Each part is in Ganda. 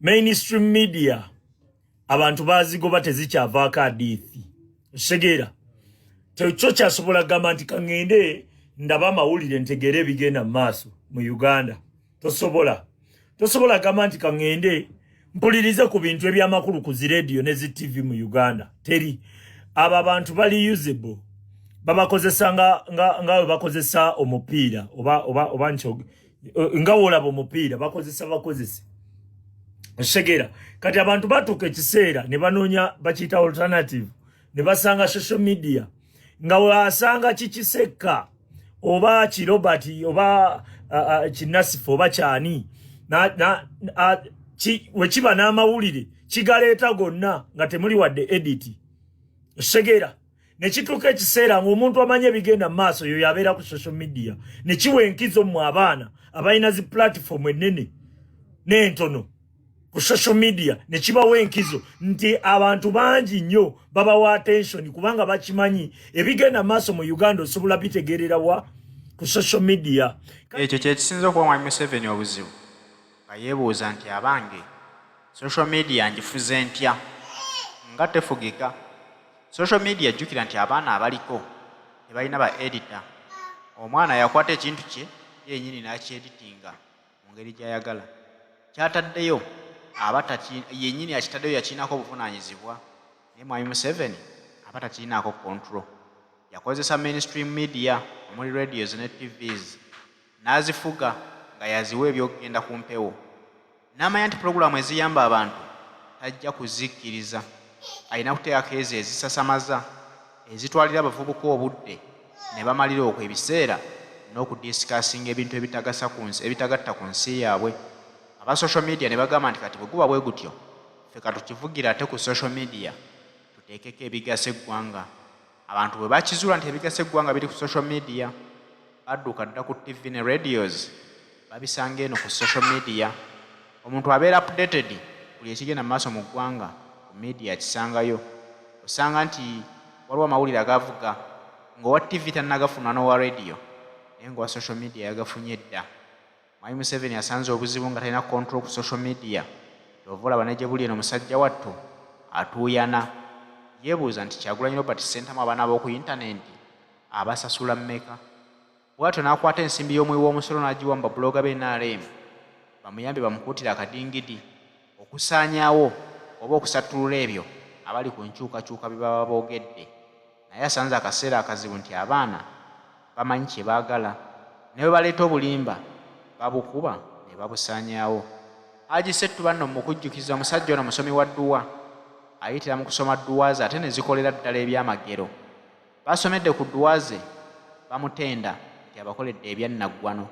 mainstream media abantu bazigoba tezikyavaako hadithi segera tekyo kyasobola gamba nti kangende ndaba amawulire ntegere bigenda mu maaso mu Uganda. Tosobola gamba nti kangende mpulirize ku bintu ebyamakulu ku zi radio ne zi TV mu Uganda. Teri aba bantu bali usable babakozesa nga bakozesa omupiira oba ncho nga wolaba omupiira bakozesa segera kati abantu batuuka ekiseera ne banoonya bakiyita alternative ne basanga social media nga wasanga kikiseka oba Kirobert oba Kinasifu oba kyani wekiba n'amawulire kigaleeta gonna nga temuli wadde edit segera ne kituuka ekiseera ng'omuntu amanye ebigenda mu maaso yo yabeera ku social media ne kiwa enkizo mu abaana abalina zi platform ennene n'entono ku social media ne kibawa enkizo nti abantu bangi nnyo babawa attention kubanga bakimanyi ebigenda mu maaso mu Uganda osobola bitegeerera wa ku social media. Ekyo kye kisinza okuba Mwami Museveni obuzibu nga yeebuuza nti abange social media ngifuze ntya nga tefugika. Social media jjukira nti abaana abaliko tebalina ba editor. Omwana yakwata ekintu kye yennyini n'akyeditinga mu ngeri gy'ayagala kyataddeyo yennyini yakitaddeyo yakiinaako obuvunaanyizibwa naye Mwami Museveni aba takiinaako control. Yakozesa mainstream media omuli radios ne TVs n'azifuga nga yaziwa ebyokugenda ku mpewo n'amanya nti puroguramu eziyamba abantu tajja kuzikkiriza. Alina kuteekako ezo ezisasamaza ezitwalira abavubuka obudde ne bamalira okwo ebiseera n'okudisikasinga ebintu ebitagatta ku nsi yaabwe. Aba social media ne bagamba nti kati bwe guba bwe gutyo ffe katukivugira ate ku social media tuteekeko ebigasa eggwanga. Abantu bwe bakizuula nti ebigasa eggwanga biri ku social media badduka dda ku TV ne radios babisanga eno ku social media. Omuntu abeera updated buli ekigenda mu maaso mu ggwanga ku media kisangayo. Osanga nti waliwo amawulire agavuga ng'owa TV tannagafuna n'owa radio naye ng'owa social media yagafunye dda. Mwami Museveni asanze obuzibu nga talina control ku social media. Kyova olaba ne gye buli eno musajja wattu atuuyana. Yeebuuza nti Kyagulanyi Robert Ssentamu abaana b'oku intaneti abasasula mmeka? Bw'atyo n'akwata ensimbi y'omuwi w'omusolo n'agiwa mu babuloga b'NRM bamuyambe bamukuutire akadingidi okusaanyaawo oba okusattulula ebyo abali ku nkyukakyuka bye baba boogedde. Naye asanze akaseera akazibu nti abaana bamanyi kye baagala ne bwe baleeta obulimba babukuba ne babusaanyaawo. Haji Ssettu banno mu kujjukiza omusajja ono musomi wa dduwa ayitira mu kusoma dduwa ze ate ne zikolera ddala ebyamagero. Basomedde ku dduwa ze bamutenda nti abakoledde ebyannaggwano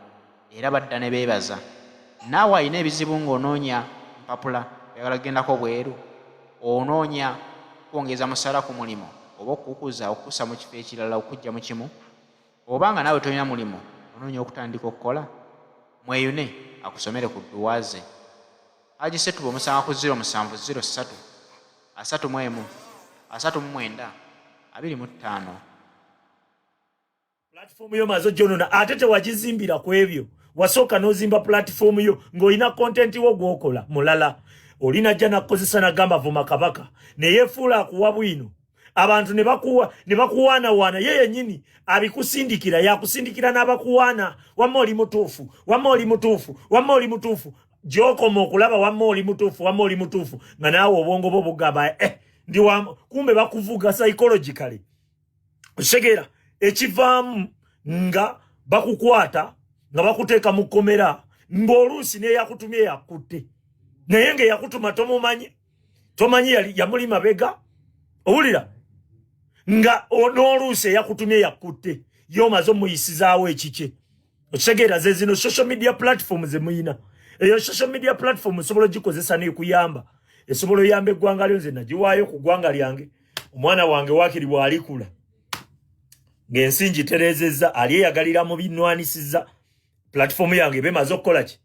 era badda ne beebaza. Naawe alina ebizibu ng'onoonya mpapula oyagala kugendako bweru, onoonya kwongeza musala ku mulimu oba okukuza okukusa mu kifo ekirala okujja mu kimu, obanga naawe tolina mulimu onoonya okutandika okukola, mweyune akusomere ku dduwa ze. Haji Ssettu bw'omusanga ku 0703 31 39 25. Platform yo mazo jonona ate tewagizimbira ku ebyo. Wasooka n'ozimba platform yo ng'olina content wo gw'okola mulala. Olina ajja nakozesa n'agamba Vuma Kabaka ne yeefuula akuwa bwino. Abantu ne bakuwaana ye yennyini abikusindikira yakusindikira n'abakuwaana wamma oli mutuufu gy'okoma okulaba wamma oli mutuufu nga naawe obwongo bwo bugamba ndi kumbe bakuvuga psychologically. Osegera ekivaamu nga bakukwata nga bakuteeka mu kkomera ng'oluusi n'eyakutumye yakutte naye ng'eyakutuma tomanyi yamuli mabega owulira nga n'oluusi eyakutumye yakutte y'omaze omuyisizaawo ekikye. Okitegeera ze zino social media platform ze muyina. Eyo social media platform esobola ogikozesa n'ekuyamba. Esobola oyamba eggwanga lyo. Nze nagiwaayo ku ggwanga lyange omwana wange waakiri bw'alikula ng'ensi ngitereezezza ali eyagalira mu binnwanisizza platform yange bemaze okukola ki.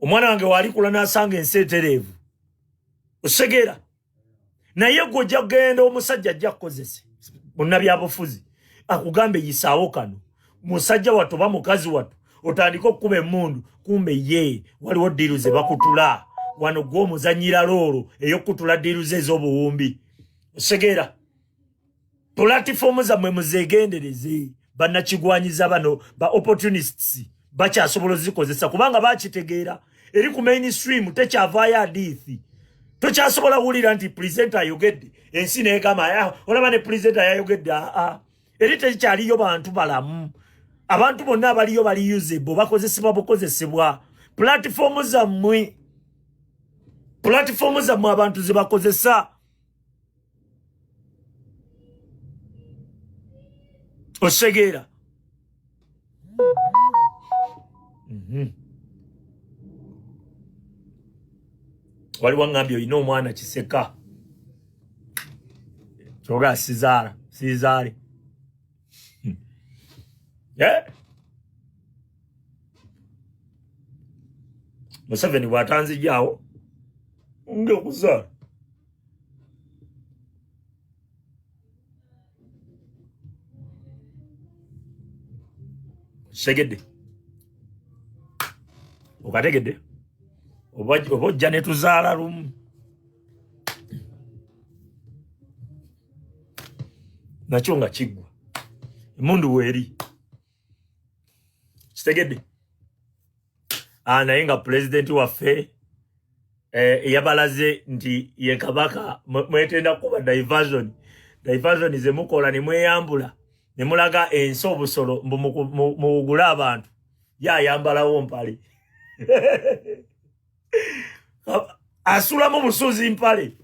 Omwana wange waalikula n'asanga ensi etereevu. Osegera naye gwe ojja kugenda omusajja ajja kukozesa munnabyabufuzi akugambe yisaawo kano musajja wattu oba mukazi wattu otandika okukuba emmundu kumbe ye waliwo ddiiru ze bakutula wano gw'omuzanyira loolo ey'okutula diiruze ez'obuwumbi. Segera platform zammwe muzeegendereze. Bannakigwanyiza bano ba opportunists bakyasobola ozikozesa kubanga bakitegeera eri ku mainstream tekyavaayo hadithi. Tokyasobola wulira nti presenter ayogedde ensi neegamba olaba ne presenter yayogedde. Eri tekyaliyo bantu balamu. Abantu bonna abaliyo bali usable bakozesebwa bukozesebwa. Platform zammwe abantu zibakozesa. Osegeera. Waliwo ngambye olina omwana kiseka. Kyoga sizaale. Museveni bw'atanzijjaawo ng'okuzaala. Segedde. Okategedde. Oba ojja ne tuzaala lumu. Nakyo nga kiggwa. Emundu weeri. Kitegedde. Naye nga pulezidenti waffe yabalaze nti ye kabaka mwetenda kuba diversion ze mukola ne mweyambula ne mulaga ensi obusolo mugule abantu yayambalawo mpale. Asulamu busuzi mpale.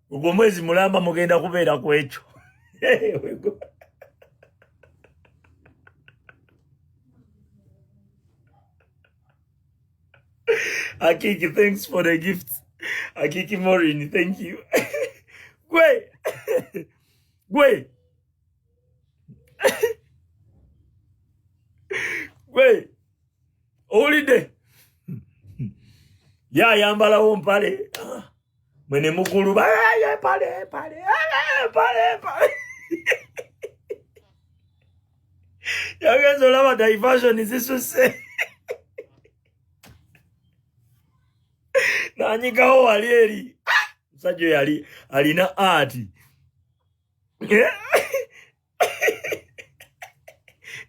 Ogwo mwezi mulamba mugenda kubeera ku ekyo. Akiki, thanks for the gift. Akiki Morin, thank you. Gwe. Holiday. Yambalawo mpale. Mwene mugulu pale. Yagenza olaba diversion zisuse. Nanyigawo wali eri. Musajja yali alina ati.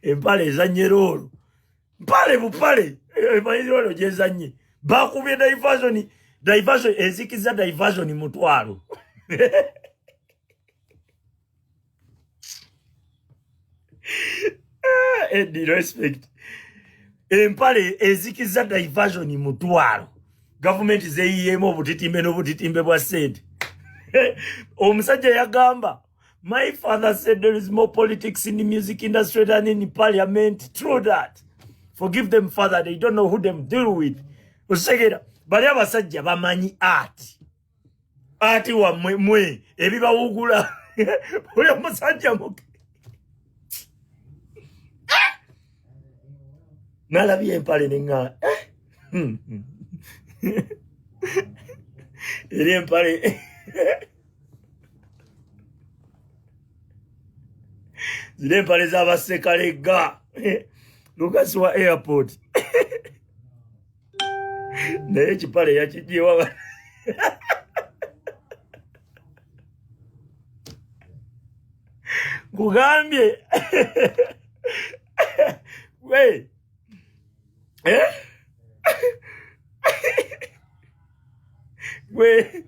Empale ezanye loolo. Mpale bupale. Emanyi loolo gyezanye. Bakubye diversion ezikiza diversion mutwalo. Eddie respect. Empale ezikiza diversion mutwalo. Government zeeyiyemu obutitimbe n'obutitimbe bwa sente. Omusajja yagamba, my father said there is more politics in the music industry than in parliament. True that. Forgive them, father. They don't know who them deal with. Osegera, bali abasajja bamanyi art. Ati wa mwe ebibawugula. Oyo musajja muke. Nalabye empale nenga. Eri empale. Zile empale z'abasekalega. Lucas wa airport. Naye ekipale yakijiwa. Kugambye. We. We.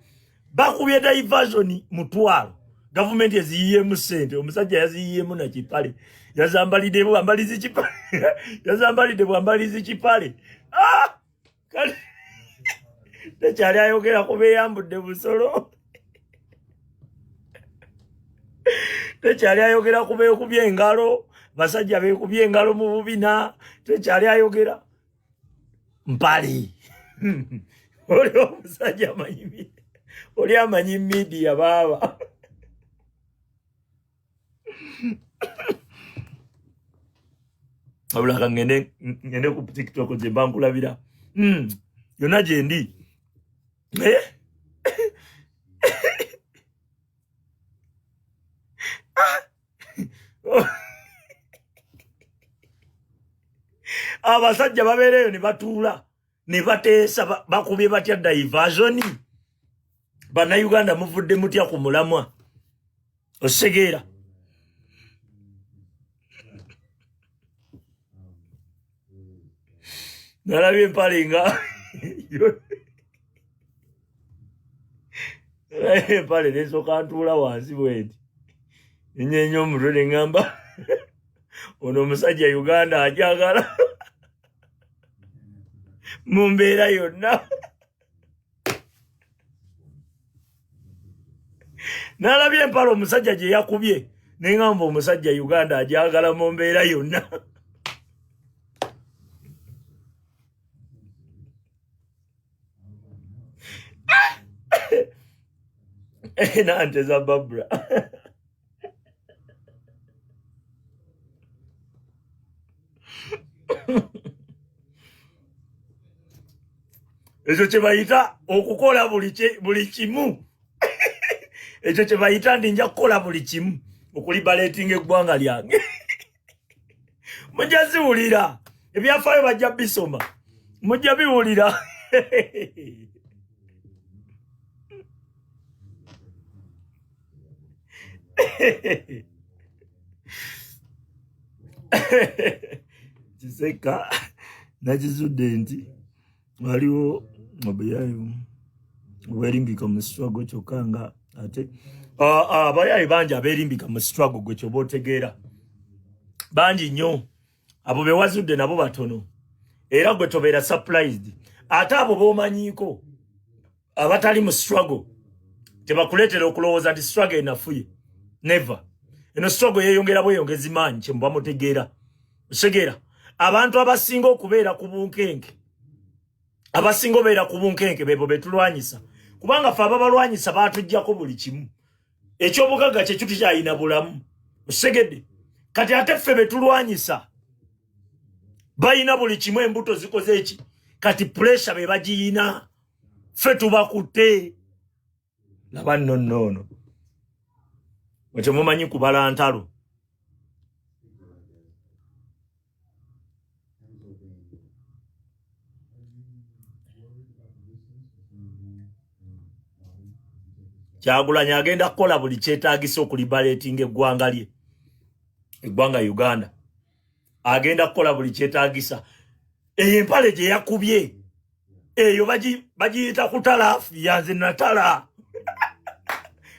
Bakubye diversion mutwalo. Government yaziyemu sente. Omusajja yaziyemu na kipale. Yazambalide bwambalizi kipale. Yazambalide bwambalizi kipale. Kali. Tekyali ayogera kubeyambudde busolo. Tekyali ayogera kubekubye engalo. Basajja bekubye engalo mu bubina. Tekyali ayogera. Mpali. Oli omusajja amanyi. Oli amanyi media baba. Abulaka ngende ku TikTok je bankulabira. Yona jendi. Abasajja babeereyo ne batuula ne bateesa bakubye batya diversion bannayuganda muvudde mutya ku mulamwa osegeera nalabye empale nga empale nesooka ntuula wansi bwenti nenyenya omutwe ne ŋŋamba ono omusajja Uganda ajagala mu mbeera yonna nalabye empale omusajja gye yakubye ne ŋŋamba omusajja Uganda ajagala mu mbeera yonna nante za Barbara ekyo kye bayita okukola buli kimu ekyo kye bayita ndi nja kukola buli kimu okulibaleetinga eggwanga lyange mujja ziwulira ebyafaayo bajja bisoma mujja biwulira kiseka nakizudde nti waliwo obuyayi obwerimbika mu struggle kyokka nga ate abayayi bangi aberimbika mu struggle gwe kyoba otegeera bangi nnyo abo bewazudde nabo batono era gwe tobeera surprised ate abo b'omanyiiko abatali mu struggle tebakuleetera okulowooza nti struggle enafuye never eno struggle yeeyongera bweyongezi maanyi kyemuba mutegeera otegeera abantu abasinga okubeera ku bunkenke abasinga obeera ku bunkenke bebo betulwanyisa kubanga ffe ababalwanyisa baatuggyako buli kimu ekyobugagga kye tukyayina bulamu osegedde kati ate ffe betulwanyisa bayina buli kimu embuto zikoze eki kati pressure be bagiyina ffe tubakutte laba nnono wekyo mumanyi kubala ntalo Kyagulanyi agenda kukola buli kyetaagisa okulibaleetinga eggwanga lye eggwanga Uganda agenda kukola buli kyetaagisa eyo empale gye yakubye eyo bagiyita kutala yanze natala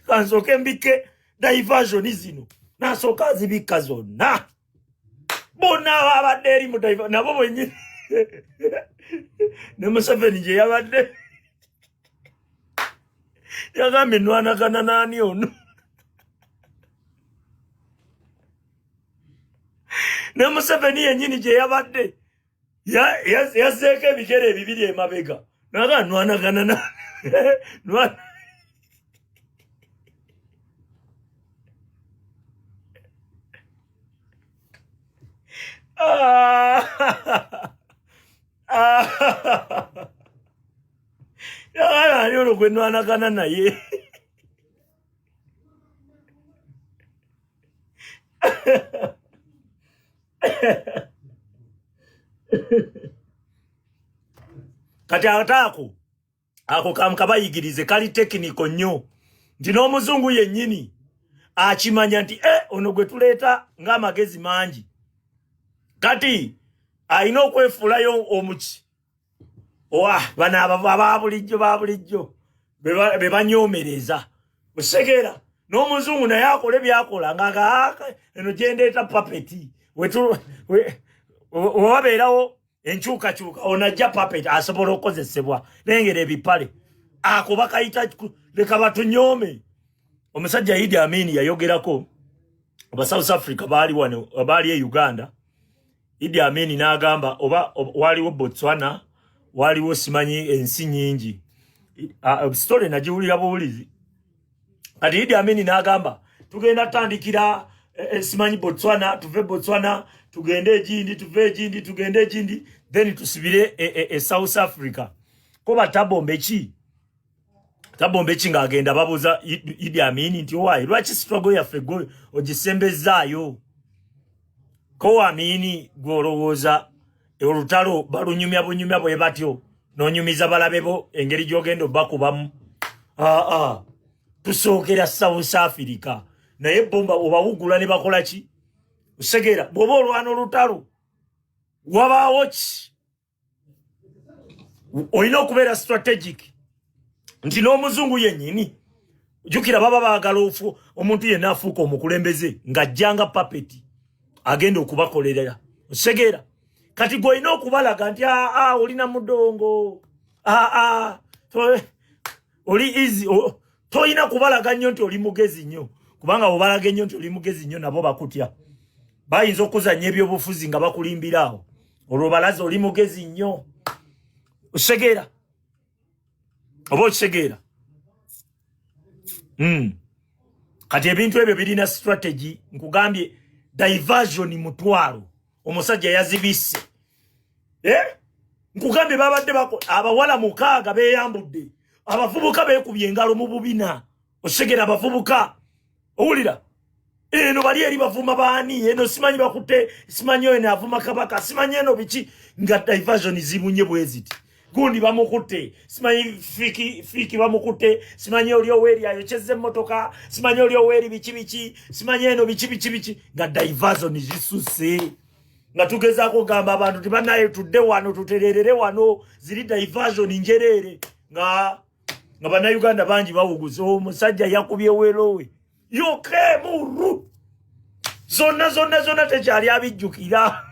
kansooke mbike diversion zino nasooka zibikka zonna bonna abadde eri mu diversion nabo bwennyini ne Museveni gye yabadde yagambye nwanagana naani ono ne Museveni yennyini gye yabadde yazzeeko ebigere ebibiri emabega naga nwanagana na ani ono gwe nwanagana naye kati ataako ako kamukabayigirize kali tekiniko nnyo nti n'omuzungu yennyini akimanya nti ono gwe tuleeta ng'amagezi mangi kati alina okwefuulayo omuki bano ababulijjo be banyoomereza osegeera n'omuzungu naye akola ebyakola nga eno gyendeeta papeti wewabeerawo enkyukakyuka onajja papeti asobola okukozesebwa nengera ebipale ako bakayita leka batunyoome omusajja Idi Amin yayogerako aba South Africa baali wano baali e Uganda Idi Amin n'agamba oba waliwo Botswana waliwo simanyi ensi nyingi story nagiwulira buwulizi kati Idi Amin n'agamba tugenda tandikira simanyi Botswana tuve Botswana tugende egindi tuve egindi tugende egindi then tusibire South Africa ko batabombe ki ng'agenda babuza Idi Amin nti owaye lwaki struggle yaffe gwe ogisembezaayo ko Amin gwolowooza olutalo balunyumya bunyumya bwe batyo nonyumiza balabebo engeri gyogendo bakubamu tusookera South Africa naye bomba obawugula ne bakola ki Segera bwoba olwana olutalo wabaawo ki olina okubeera strategic nti n'omuzungu yennyini jukira baba baagala omuntu yenna afuuka omukulembeze ng'ajjanga papeti agenda okubakolerera Segera kati gwolina okubalaga nti olina mudongo oli easy toyina kubalaga nnyo nti oli mugezi nnyo kubanga obalaga nnyo nti oli mugezi nnyo nabo bakutya bayinza okuzanya ebyobufuzi nga bakulimbiraawo olwo balaza oli mugezi nnyo Segera oba okitegeera kati ebintu ebyo birina strategy nkugambye diversion mutwalo omusajja yazibisse nkugambye babadde abawala 6 beyambudde abavubuka beekubye engalo mu bubina Osegera abavubuka owulira eno bali eri bavuma baani eno simanyi bakutte simanyi oyo avuma kabaka simanyi eno biki nga diversion zibunye bweziti gundi bamukutte simanyi fiki bamukutte simanyi oli oweri ayokyezze emmotoka simanyi oli oweri biki simanyi eno biki nga diversion zisuse nga tugezaako gamba abantu tibanaye tudde wano tutererere wano ziri diversion njereere nga bannayuganda bangi bawuguza omusajja yakubye werowe yoke muru zonna tekyali abijjukira